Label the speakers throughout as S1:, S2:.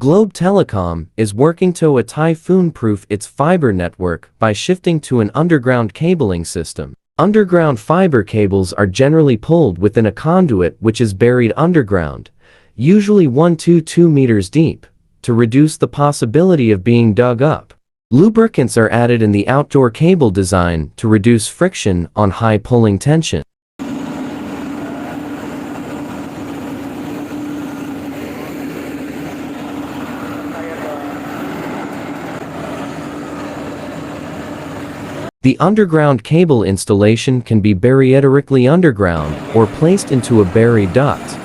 S1: Globe Telecom is working to typhoon-proof its fiber network by shifting to an underground cabling system. Underground fiber cables are generally pulled within a conduit which is buried underground, usually 1 to 2 meters deep, to reduce the possibility of being dug up. Lubricants are added in the outdoor cable design to reduce friction on high pulling tension. The underground cable installation can be barierically underground or placed into a buried duct.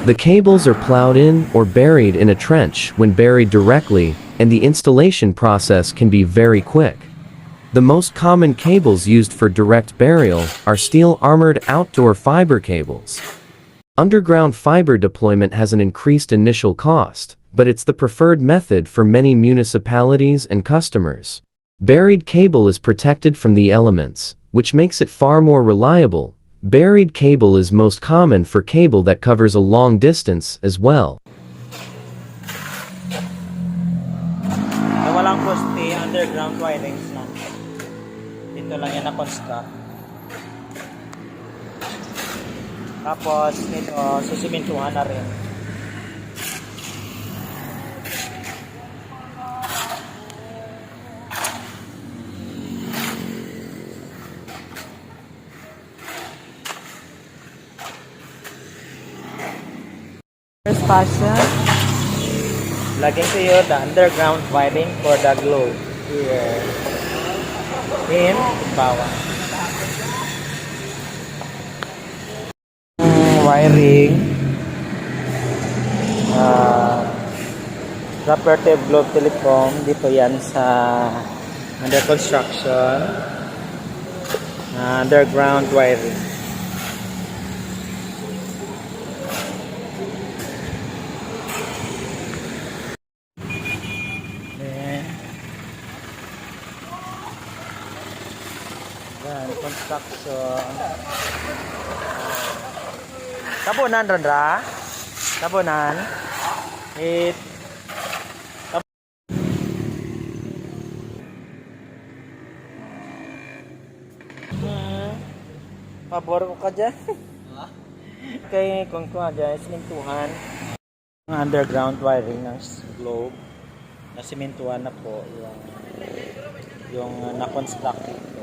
S1: The cables are plowed in or buried in a trench when buried directly, and the installation process can be very quick. The most common cables used for direct burial are steel-armored outdoor fiber cables. Underground fiber deployment has an increased initial cost, but it's the preferred method for many municipalities and customers. Buried cable is protected from the elements, which makes it far more reliable. Buried cable is most common for cable that covers a long distance as well.
S2: Walang poste, underground wirings lang. Dito lang yan na-construct. Tapos nito, susimintuhan na rin. First passion, lagyan kayo the underground wiring for the globe here in bawah. Wiring Property of Globe Telecom, dito yan sa under construction, underground wiring. Construction. Tabunan Randra. Tabunan. Pabor ko ka dyan. Okay, kung ko dyan, simintuhan. Underground wiring ng globe. Nasimintuhan na po yung na-construct ito.